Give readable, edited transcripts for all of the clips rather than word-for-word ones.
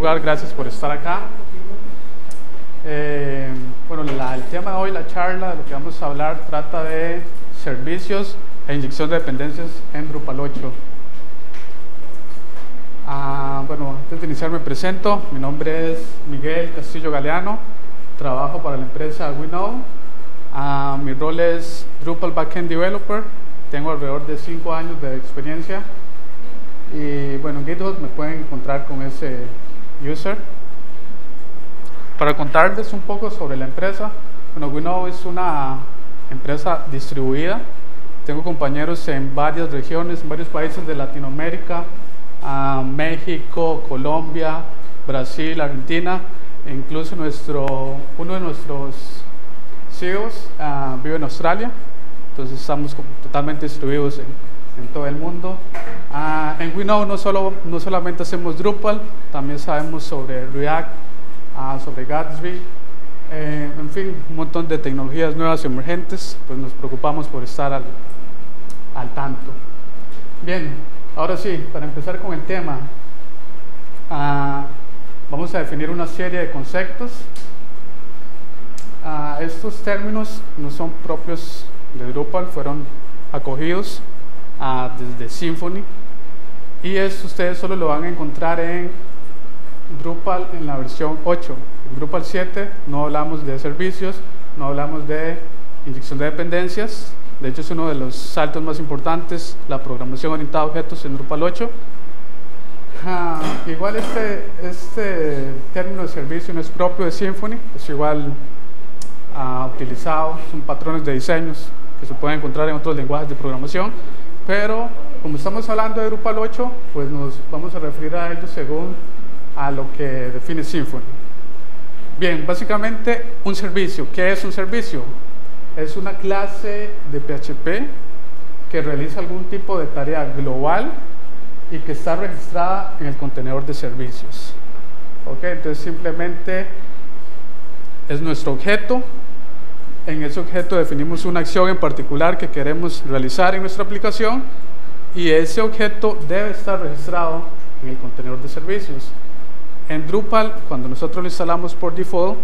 lugar, gracias por estar acá. Bueno, el tema de hoy, la charla, de lo que vamos a hablar, trata de servicios e inyección de dependencias en Drupal 8. Bueno, antes de iniciar me presento, mi nombre es Miguel Castillo Galeano, trabajo para la empresa WeKnow. Mi rol es Drupal Backend Developer, tengo alrededor de 5 años de experiencia y bueno, en GitHub me pueden encontrar con ese user. Para contarles un poco sobre la empresa, bueno, WeKnow es una empresa distribuida. Tengo compañeros en varias regiones, en varios países de Latinoamérica, México, Colombia, Brasil, Argentina, e incluso uno de nuestros CEOs vive en Australia. Entonces estamos totalmente distribuidos en todo el mundo. En WeKnow no solamente hacemos Drupal, también sabemos sobre React, sobre Gatsby, en fin, un montón de tecnologías nuevas y emergentes, pues nos preocupamos por estar al tanto. Bien, ahora sí, para empezar con el tema, vamos a definir una serie de conceptos. Estos términos no son propios de Drupal, fueron acogidos desde Symfony, y esto ustedes solo lo van a encontrar en Drupal en la versión 8. En Drupal 7 no hablamos de servicios, no hablamos de inyección de dependencias. De hecho es uno de los saltos más importantes, la programación orientada a objetos en Drupal 8. Igual este término de servicio no es propio de Symfony, es igual utilizado, son patrones de diseños que se pueden encontrar en otros lenguajes de programación, pero como estamos hablando de Drupal 8, pues nos vamos a referir a ellos según a lo que define Symfony. Bien, básicamente un servicio. ¿Qué es un servicio? Es una clase de PHP que realiza algún tipo de tarea global y que está registrada en el contenedor de servicios. ¿Ok? Entonces simplemente es nuestro objeto. En ese objeto definimos una acción en particular que queremos realizar en nuestra aplicación y ese objeto debe estar registrado en el contenedor de servicios. En Drupal, cuando nosotros lo instalamos por default,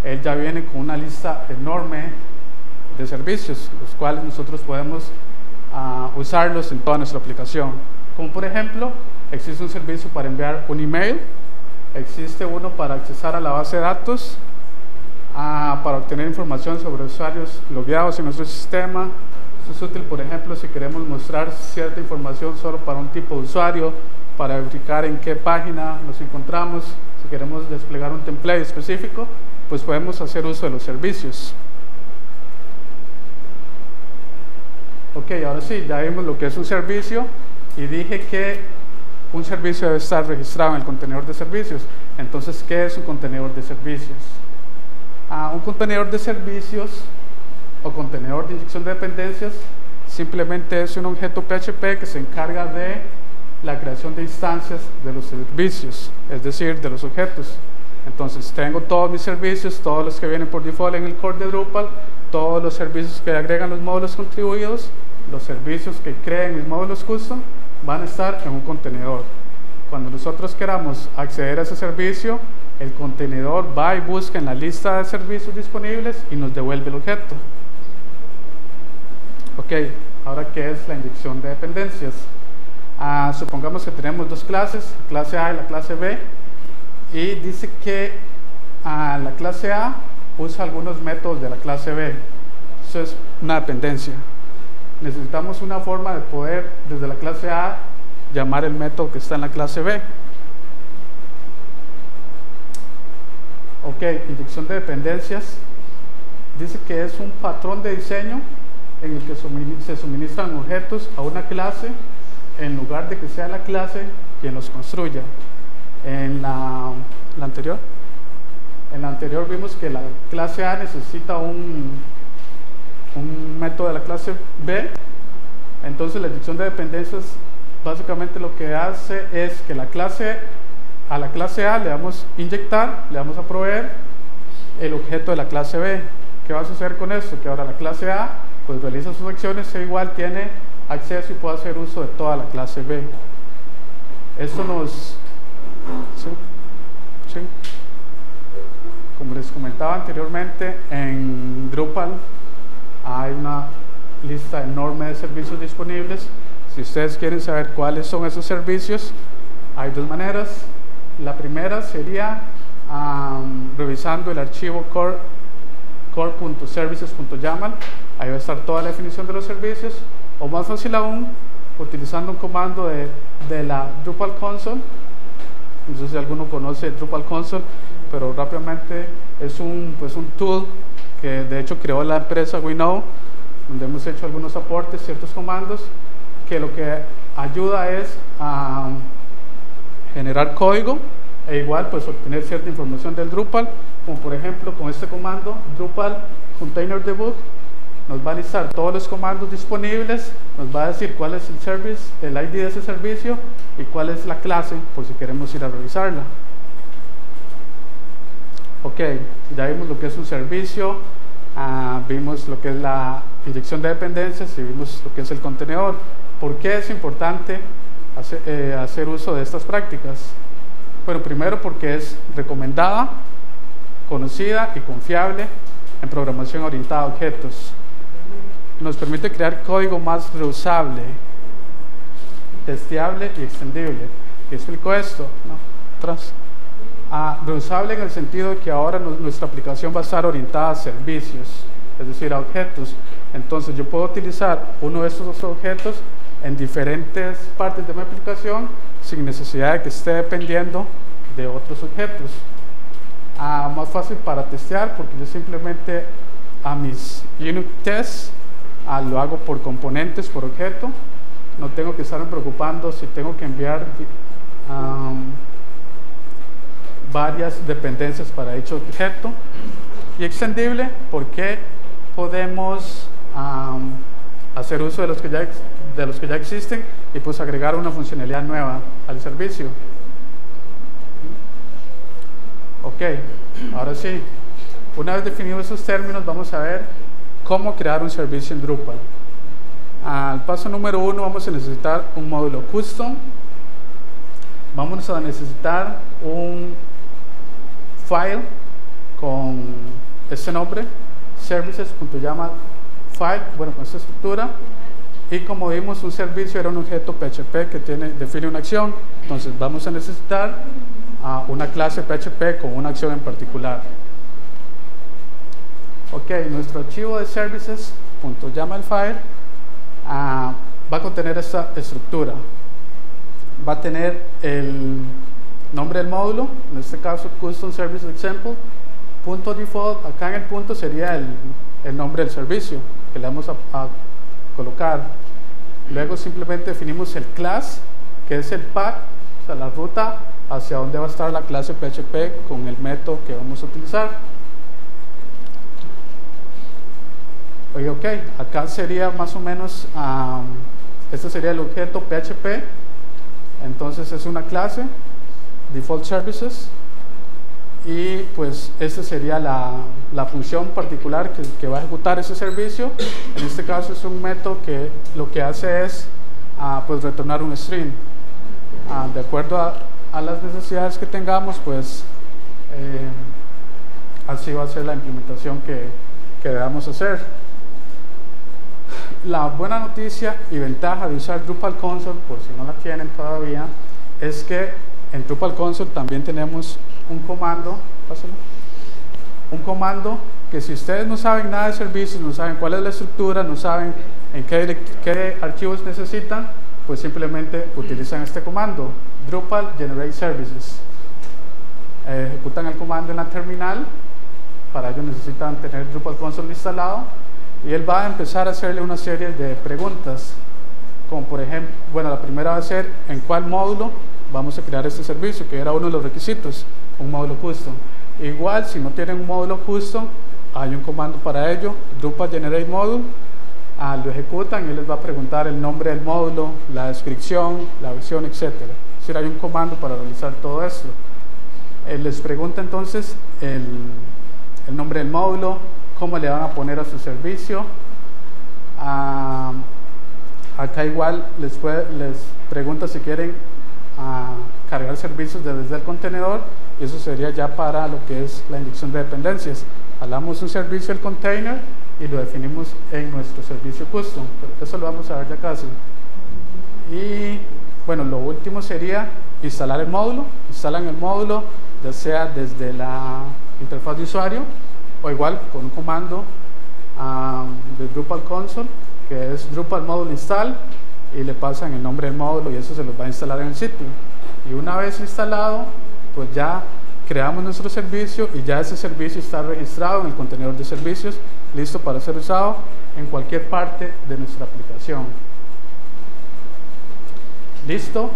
él ya viene con una lista enorme de servicios, los cuales nosotros podemos usarlos en toda nuestra aplicación. Como por ejemplo, existe un servicio para enviar un email, existe uno para accesar a la base de datos, para obtener información sobre usuarios logueados en nuestro sistema. Esto es útil, por ejemplo, si queremos mostrar cierta información solo para un tipo de usuario, para verificar en qué página nos encontramos. Si queremos desplegar un template específico, pues podemos hacer uso de los servicios. Ok, ahora sí, ya vimos lo que es un servicio y dije que un servicio debe estar registrado en el contenedor de servicios. Entonces, ¿qué es un contenedor de servicios? Un contenedor de servicios o contenedor de inyección de dependencias simplemente es un objeto PHP que se encarga de la creación de instancias de los servicios, es decir, de los objetos. Entonces tengo todos mis servicios, todos los que vienen por default en el core de Drupal, todos los servicios que agregan los módulos contribuidos, los servicios que creen mis módulos custom van a estar en un contenedor. Cuando nosotros queramos acceder a ese servicio, el contenedor va y busca en la lista de servicios disponibles y nos devuelve el objeto. Ok, ahora ¿qué es la inyección de dependencias? Supongamos que tenemos dos clases, la clase A y la clase B, y dice que la clase A usa algunos métodos de la clase B. Eso es una dependencia. Necesitamos una forma de poder desde la clase A llamar el método que está en la clase B. Ok, inyección de dependencias dice que es un patrón de diseño en el que se suministran objetos a una clase en lugar de que sea la clase quien los construya. En la anterior vimos que la clase A necesita un método de la clase B. Entonces la inyección de dependencias básicamente lo que hace es que a la clase A le vamos a inyectar, le vamos a proveer el objeto de la clase B. ¿Qué va a suceder con esto? Que ahora la clase A pues realiza sus acciones e igual tiene acceso y puede hacer uso de toda la clase B. Esto nos... ¿sí? ¿sí? Como les comentaba anteriormente, en Drupal hay una lista enorme de servicios disponibles. Si ustedes quieren saber cuáles son esos servicios, hay dos maneras. La primera sería revisando el archivo core.services.yaml. Ahí va a estar toda la definición de los servicios, o más fácil aún, utilizando un comando de la Drupal console. No sé si alguno conoce Drupal console, pero rápidamente es un tool que de hecho creó la empresa WeKnow, donde hemos hecho algunos aportes, ciertos comandos, que lo que ayuda es a generar código e igual pues obtener cierta información del Drupal, como por ejemplo con este comando Drupal Container Debug. Nos va a listar todos los comandos disponibles, nos va a decir cuál es el service, el ID de ese servicio y cuál es la clase, por si queremos ir a revisarla. Ok, ya vimos lo que es un servicio, vimos lo que es la inyección de dependencias y vimos lo que es el contenedor. ¿Por qué es importante hacer uso de estas prácticas? Bueno, primero porque es recomendada, conocida y confiable en programación orientada a objetos. Nos permite crear código más reusable, testeable y extendible. ¿Y explico esto? No, atrás. Reusable en el sentido de que ahora nuestra aplicación va a estar orientada a servicios, es decir, a objetos. Entonces yo puedo utilizar uno de estos objetos en diferentes partes de mi aplicación sin necesidad de que esté dependiendo de otros objetos. Más fácil para testear, porque yo simplemente a mis unit tests lo hago por componentes, por objeto. No tengo que estarme preocupando si tengo que enviar varias dependencias para dicho objeto. Y extendible, porque podemos hacer uso de los que ya existen y pues agregar una funcionalidad nueva al servicio. Ok, ahora sí, una vez definidos esos términos, vamos a ver cómo crear un servicio en Drupal. Al paso número 1 vamos a necesitar un módulo custom. Vamos a necesitar un file con este nombre, services.yaml file, bueno, con esta estructura. Y como vimos, un servicio era un objeto PHP que define una acción. Entonces vamos a necesitar una clase PHP con una acción en particular. Ok, nuestro archivo de services.yaml file va a contener esta estructura. Va a tener el nombre del módulo, en este caso custom service example, punto default, acá en el punto sería el nombre del servicio que le vamos a colocar. Luego simplemente definimos el class, que es el path, o sea, la ruta hacia donde va a estar la clase PHP con el método que vamos a utilizar. Ok, acá sería más o menos, este sería el objeto PHP, entonces es una clase, default services, y pues esta sería la función particular que va a ejecutar ese servicio. En este caso es un método que lo que hace es pues retornar un string. De acuerdo a las necesidades que tengamos, pues así va a ser la implementación que debamos hacer. La buena noticia y ventaja de usar Drupal Console, por si no la tienen todavía, es que en Drupal Console también tenemos un comando, que si ustedes no saben nada de servicios, no saben cuál es la estructura, no saben en qué archivos necesitan, pues simplemente utilizan este comando, Drupal Generate Services. Ejecutan el comando en la terminal, para ello necesitan tener Drupal Console instalado, y él va a empezar a hacerle una serie de preguntas, como por ejemplo, bueno, la primera va a ser en cuál módulo vamos a crear este servicio, que era uno de los requisitos, un módulo custom. Igual, si no tienen un módulo custom, hay un comando para ello, Drupal Generate Module. Lo ejecutan y él les va a preguntar el nombre del módulo, la descripción, la versión, etc. Es decir, hay un comando para realizar todo esto. Les pregunta entonces el nombre del módulo, cómo le van a poner a su servicio. Acá igual les pregunta si quieren cargar servicios desde el contenedor, y eso sería ya para lo que es la inyección de dependencias. Hablamos un servicio del container y lo definimos en nuestro servicio custom, pero eso lo vamos a ver ya casi. Y bueno, lo último sería instalar el módulo. Instalan el módulo ya sea desde la interfaz de usuario o igual con un comando de Drupal console, que es Drupal module install, y le pasan el nombre del módulo y eso se los va a instalar en el sitio. Y una vez instalado, pues ya creamos nuestro servicio y ya ese servicio está registrado en el contenedor de servicios, listo para ser usado en cualquier parte de nuestra aplicación. Listo,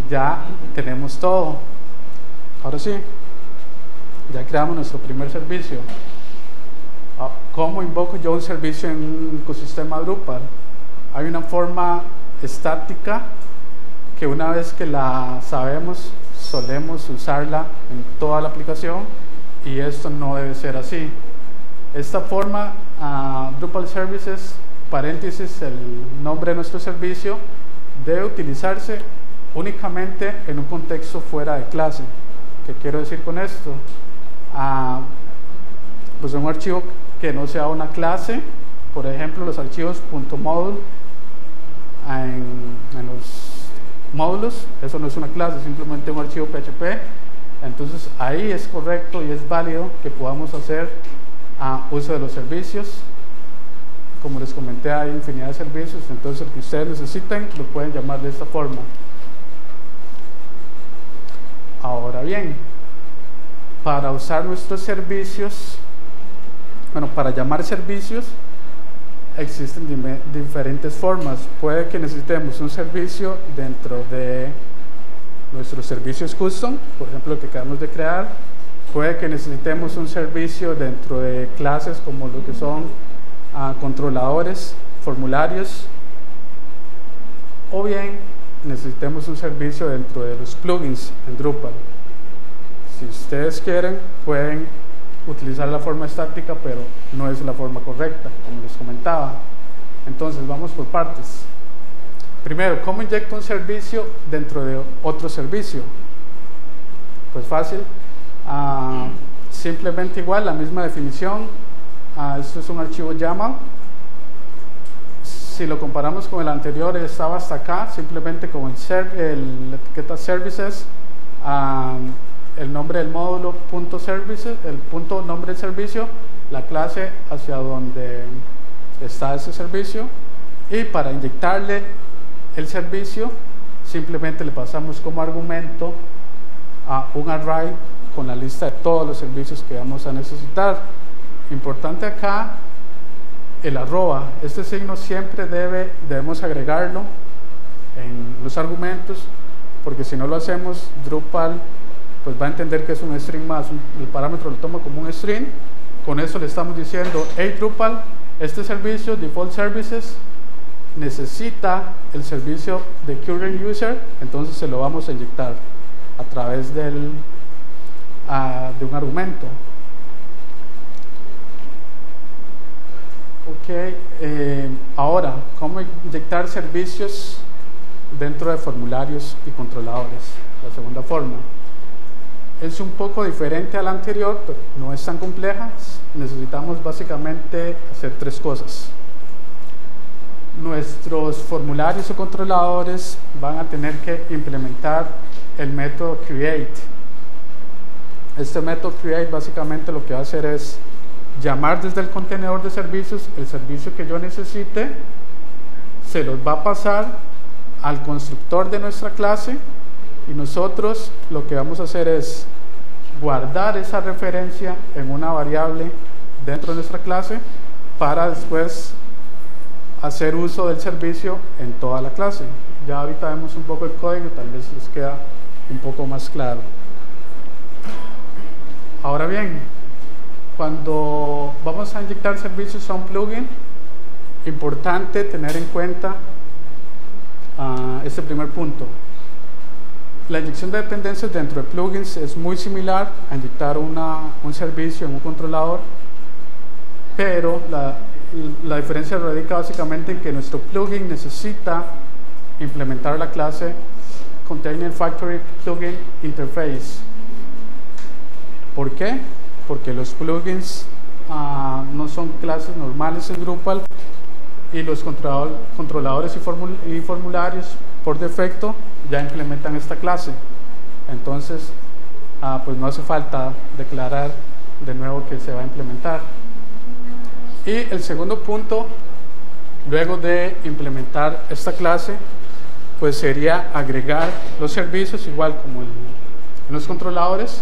ya tenemos todo. Ahora sí, ya creamos nuestro primer servicio. ¿Cómo invoco yo un servicio en un ecosistema Drupal? Hay una forma estática que una vez que la sabemos, solemos usarla en toda la aplicación, y esto no debe ser así. Esta forma, Drupal Services, paréntesis, el nombre de nuestro servicio, debe utilizarse únicamente en un contexto fuera de clase. ¿Qué quiero decir con esto? Pues un archivo que no sea una clase, por ejemplo los archivos .module en los módulos, eso no es una clase, simplemente un archivo PHP. Entonces ahí es correcto y es válido que podamos hacer uso de los servicios. Como les comenté, hay infinidad de servicios, entonces el que ustedes necesiten lo pueden llamar de esta forma. Ahora bien, para usar nuestros servicios, bueno, para llamar servicios existen diferentes formas. Puede que necesitemos un servicio dentro de nuestros servicios custom, por ejemplo el que acabamos de crear. Puede que necesitemos un servicio dentro de clases como lo que son controladores, formularios, o bien necesitemos un servicio dentro de los plugins en Drupal. Si ustedes quieren, pueden utilizar la forma estática, pero no es la forma correcta, como les comentaba. Entonces vamos por partes. Primero, ¿cómo inyecto un servicio dentro de otro servicio? Pues fácil, simplemente igual, la misma definición. Esto es un archivo YAML. Si lo comparamos con el anterior, estaba hasta acá, simplemente con la etiqueta services, el nombre del módulo .services, el punto nombre del servicio, la clase hacia donde está ese servicio, y para inyectarle el servicio simplemente le pasamos como argumento a un array con la lista de todos los servicios que vamos a necesitar. Importante acá el arroba, este signo siempre debemos agregarlo en los argumentos, porque si no lo hacemos, Drupal pues va a entender que es un string más, el parámetro lo toma como un string. Con eso le estamos diciendo: hey Drupal, este servicio default services necesita el servicio de current user, entonces se lo vamos a inyectar a través de un argumento. Ahora, ¿cómo inyectar servicios dentro de formularios y controladores? La segunda forma es un poco diferente a la anterior, pero no es tan compleja. Necesitamos básicamente hacer tres cosas. Nuestros formularios o controladores van a tener que implementar el método create. Este método create básicamente lo que va a hacer es llamar desde el contenedor de servicios el servicio que yo necesite, se los va a pasar al constructor de nuestra clase, y nosotros lo que vamos a hacer es guardar esa referencia en una variable dentro de nuestra clase para después hacer uso del servicio en toda la clase. Ya ahorita vemos un poco el código, tal vez les queda un poco más claro. Ahora bien, cuando vamos a inyectar servicios a un plugin, importante tener en cuenta este primer punto. La inyección de dependencias dentro de plugins es muy similar a inyectar un servicio en un controlador, pero la diferencia radica básicamente en que nuestro plugin necesita implementar la clase Container Factory Plugin Interface. ¿Por qué? Porque los plugins no son clases normales en Drupal y los controladores y formularios por defecto ya implementan esta clase. Entonces, pues no hace falta declarar de nuevo que se va a implementar. Y el segundo punto, luego de implementar esta clase, pues sería agregar los servicios igual como en los controladores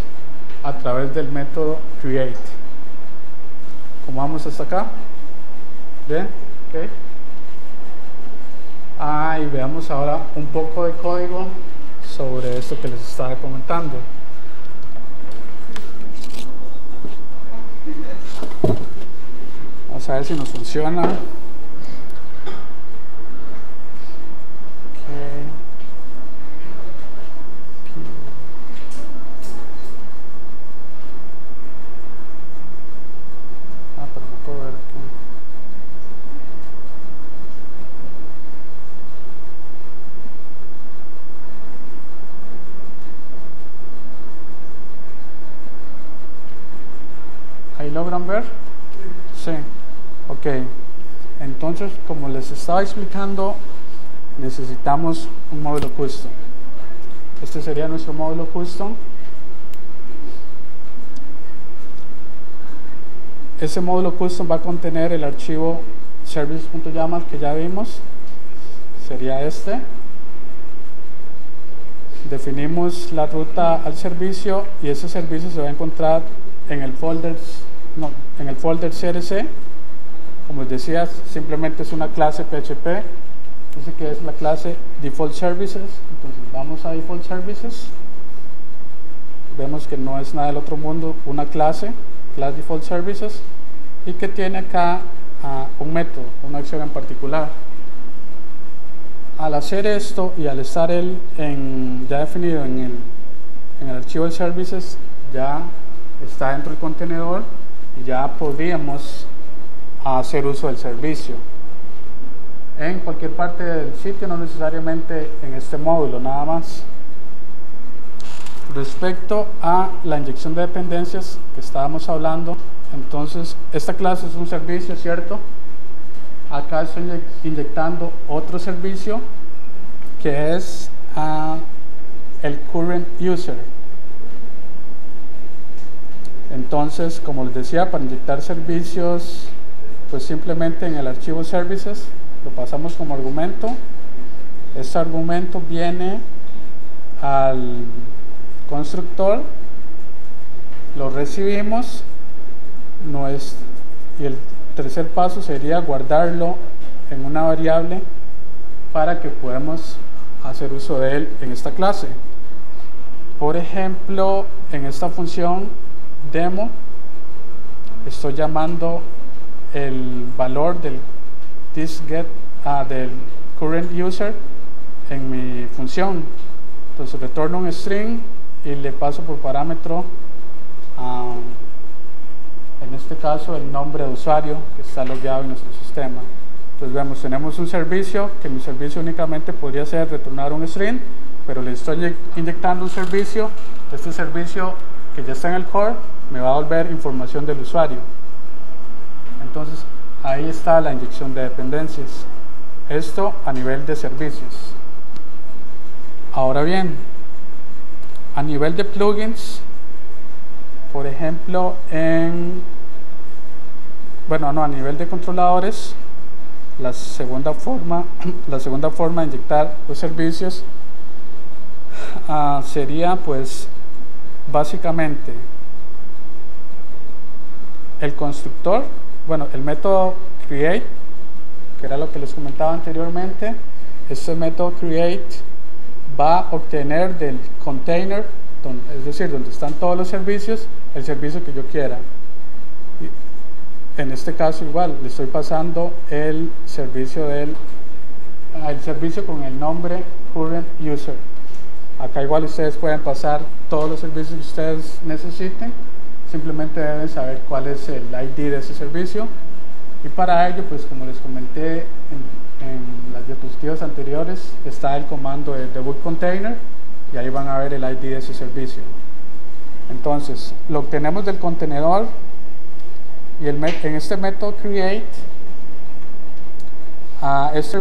a través del método create. ¿Cómo vamos hasta acá? ¿Bien? ¿Ok? Y veamos ahora un poco de código sobre esto que les estaba comentando. Vamos a ver si nos funciona. Pero no puedo ver aquí. ¿Ahí logran ver? Sí. Ok. Entonces, como les estaba explicando, necesitamos un módulo custom. Este sería nuestro módulo custom. Ese módulo custom va a contener el archivo services.yaml que ya vimos. Sería este. Definimos la ruta al servicio y ese servicio se va a encontrar en el folder CRC. Como les decía, simplemente es una clase PHP. Dice que es la clase Default Services. Entonces vamos a Default Services. Vemos que no es nada del otro mundo, una clase Default Services, y que tiene acá un método, una acción en particular. Al hacer esto y al estar ya definido en el archivo de Services, ya está dentro del contenedor y ya podríamos hacer uso del servicio en cualquier parte del sitio, no necesariamente en este módulo nada más. Respecto a la inyección de dependencias que estábamos hablando, entonces esta clase es un servicio, ¿cierto? Acá estoy inyectando otro servicio que es el current user. Entonces, como les decía, para inyectar servicios, pues simplemente en el archivo services lo pasamos como argumento. Este argumento viene al constructor, lo recibimos, y el tercer paso sería guardarlo en una variable para que podamos hacer uso de él en esta clase. Por ejemplo, en esta función demo estoy llamando el valor del del current user en mi función. Entonces retorno un string y le paso por parámetro en este caso el nombre de usuario que está logueado en nuestro sistema. Entonces vemos, tenemos un servicio que mi servicio únicamente podría ser retornar un string, pero le estoy inyectando un servicio. Este servicio que ya está en el core me va a volver información del usuario. Entonces ahí está la inyección de dependencias. Esto a nivel de servicios. Ahora bien, a nivel de plugins, por ejemplo, a nivel de controladores, la segunda forma de inyectar los servicios sería pues básicamente el constructor, el método create, que era lo que les comentaba anteriormente. Este método create va a obtener del container, es decir, donde están todos los servicios, el servicio que yo quiera. En este caso igual, le estoy pasando el servicio con el nombre current user. Acá igual ustedes pueden pasar todos los servicios que ustedes necesiten, simplemente deben saber cuál es el ID de ese servicio. Y para ello, pues como les comenté en las diapositivas anteriores, está el comando de debug container y ahí van a ver el ID de ese servicio. Entonces lo obtenemos del contenedor y en este método create, este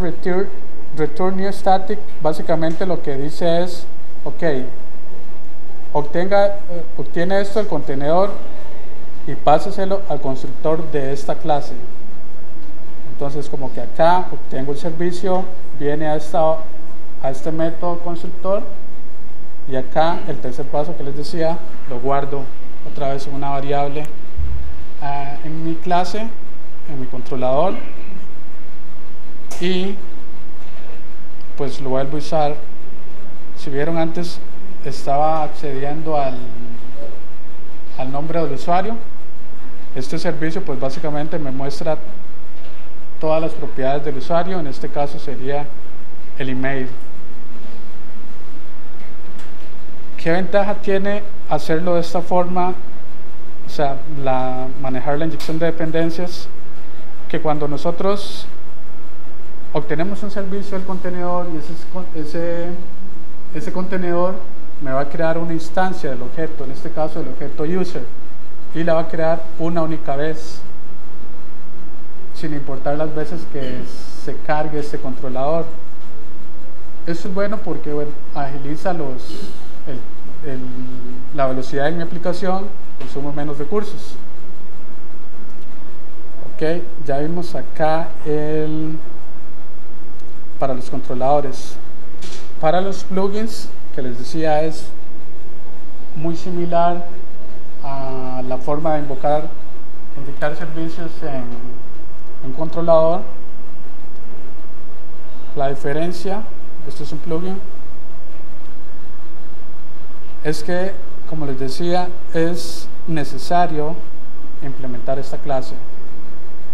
return new static básicamente lo que dice es, ok, obtiene esto del contenedor y pásaselo al constructor de esta clase. Entonces como que acá obtengo el servicio, viene a este método constructor, y acá el tercer paso que les decía, lo guardo otra vez en una variable en mi clase, en mi controlador, y pues lo vuelvo a usar. Si vieron antes estaba accediendo al nombre del usuario. Este servicio pues básicamente me muestra todas las propiedades del usuario, en este caso sería el email. ¿Qué ventaja tiene hacerlo de esta forma? O sea, manejar la inyección de dependencias, que cuando nosotros obtenemos un servicio del contenedor y ese contenedor me va a crear una instancia del objeto, en este caso el objeto user, y la va a crear una única vez, sin importar las veces que se cargue este controlador. Eso es bueno porque agiliza la velocidad de mi aplicación, consumo menos recursos. Ok, ya vimos acá para los controladores. Para los plugins, que les decía, es muy similar a la forma de inyectar servicios en un controlador. La diferencia, esto es un plugin, es que, como les decía, es necesario implementar esta clase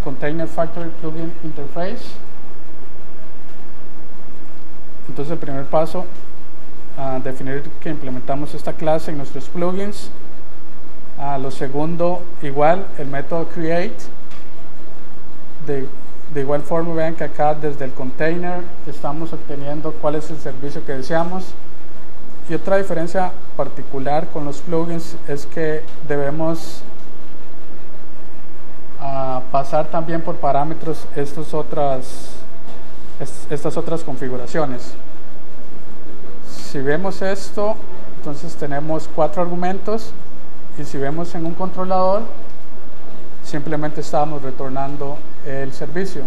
Container Factory Plugin Interface. Entonces el primer paso, definir que implementamos esta clase en nuestros plugins. Lo segundo, igual el método create. De igual forma, vean que acá desde el container estamos obteniendo cuál es el servicio que deseamos. Y otra diferencia particular con los plugins es que debemos pasar también por parámetros estas otras configuraciones. Si vemos esto, entonces tenemos 4 argumentos, y si vemos en un controlador, simplemente estamos retornando el servicio.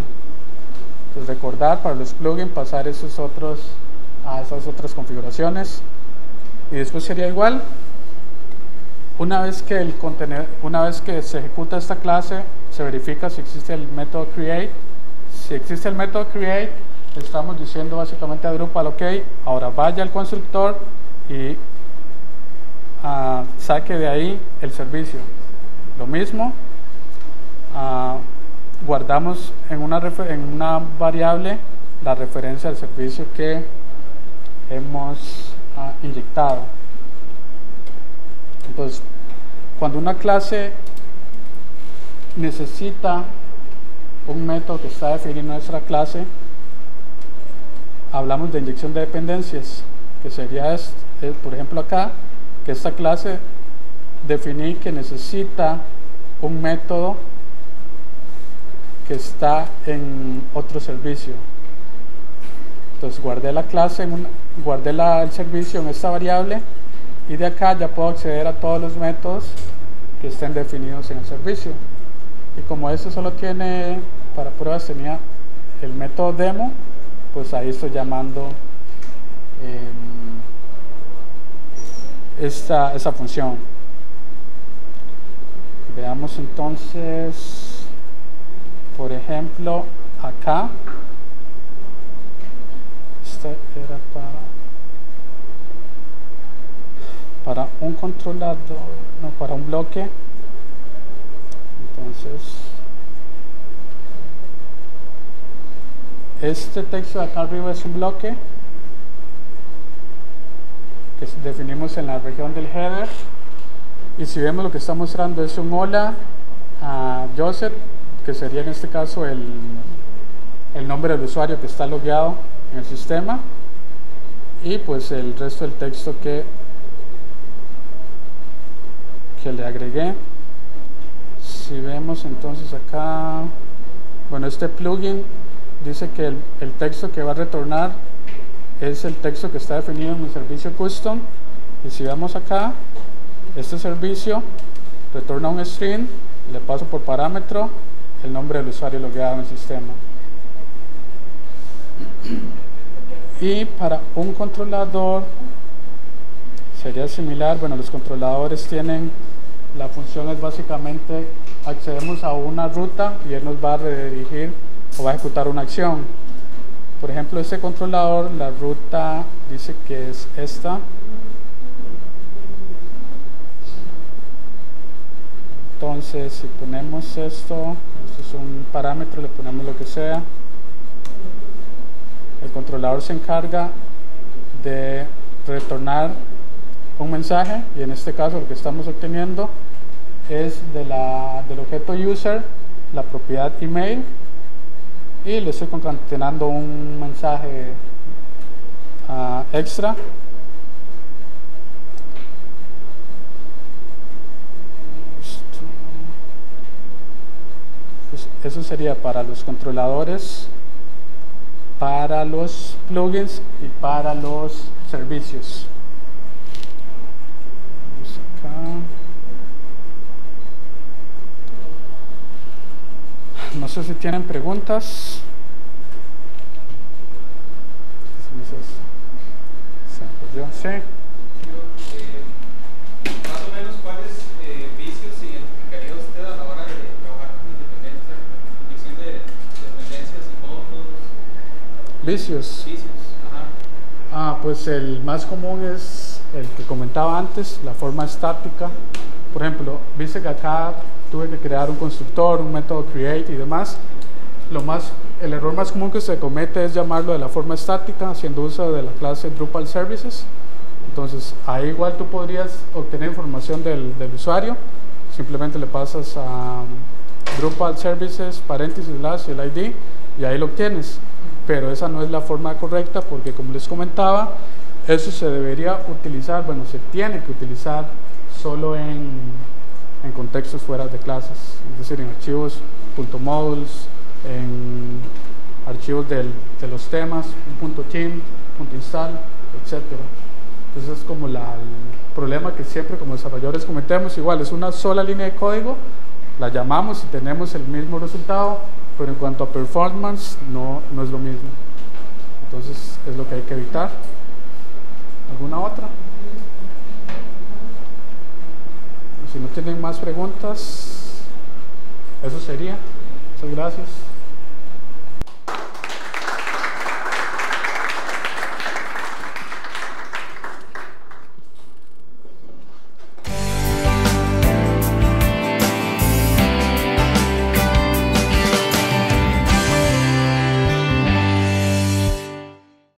Entonces recordar para los plugins pasar esas otras configuraciones, y después sería igual. Una vez que se ejecuta esta clase, se verifica si existe el método create. Si existe el método create, estamos diciendo básicamente a Drupal, ok, ahora vaya al constructor y saque de ahí el servicio. Lo mismo, guardamos en una variable la referencia al servicio que hemos inyectado. Entonces, cuando una clase necesita un método que está definido en nuestra clase, hablamos de inyección de dependencias, que sería por ejemplo acá, que esta clase definí que necesita un método que está en otro servicio. Entonces guardé la clase, el servicio en esta variable, y de acá ya puedo acceder a todos los métodos que estén definidos en el servicio. Y como este solo tiene, para pruebas tenía el método demo, pues ahí estoy llamando esa función. Veamos entonces, por ejemplo, acá, esta era para un controlador, no, para un bloque. Entonces, este texto de acá arriba es un bloque que definimos en la región del header, y si vemos lo que está mostrando es un hola a Joseph, que sería en este caso el nombre del usuario que está logueado en el sistema, y pues el resto del texto que que le agregué. Si vemos entonces acá, bueno, este plugin dice que el texto que va a retornar es el texto que está definido en mi servicio custom, y si vemos acá, este servicio retorna un string, le paso por parámetro el nombre del usuario logueado en el sistema. Y para un controlador sería similar. Bueno, los controladores tienen, la función es básicamente, accedemos a una ruta y él nos va a redirigir o va a ejecutar una acción. Por ejemplo, este controlador, la ruta dice que es esta. Entonces, si ponemos esto es un parámetro, le ponemos lo que sea. El controlador se encarga de retornar un mensaje, y en este caso lo que estamos obteniendo es del objeto user, la propiedad email, y le estoy concatenando un mensaje extra. Pues eso sería para los controladores, para los plugins y para los servicios. Vamos acá. No sé si tienen preguntas. Sí. Más o menos, ¿cuáles vicios identificaría usted a la hora de trabajar con independencia, de dependencias y módulos? Vicios. Ajá. Pues el más común es el que comentaba antes, la forma estática. Por ejemplo, viste que acá tuve que crear un constructor, un método create y demás. El error más común que se comete es llamarlo de la forma estática, haciendo uso de la clase Drupal Services. Entonces, ahí igual tú podrías obtener información del usuario. Simplemente le pasas a Drupal Services, paréntesis, slash, el ID, y ahí lo obtienes. Pero esa no es la forma correcta, porque como les comentaba, eso se debería utilizar, bueno, se tiene que utilizar solo en contextos fuera de clases, es decir, en archivos .modules, en archivos de los temas, .theme, .install, etc. Entonces es como el problema que siempre como desarrolladores cometemos. Igual es una sola línea de código, la llamamos y tenemos el mismo resultado, pero en cuanto a performance no es lo mismo. Entonces es lo que hay que evitar. ¿Alguna otra? Si no tienen más preguntas, eso sería. Muchas gracias.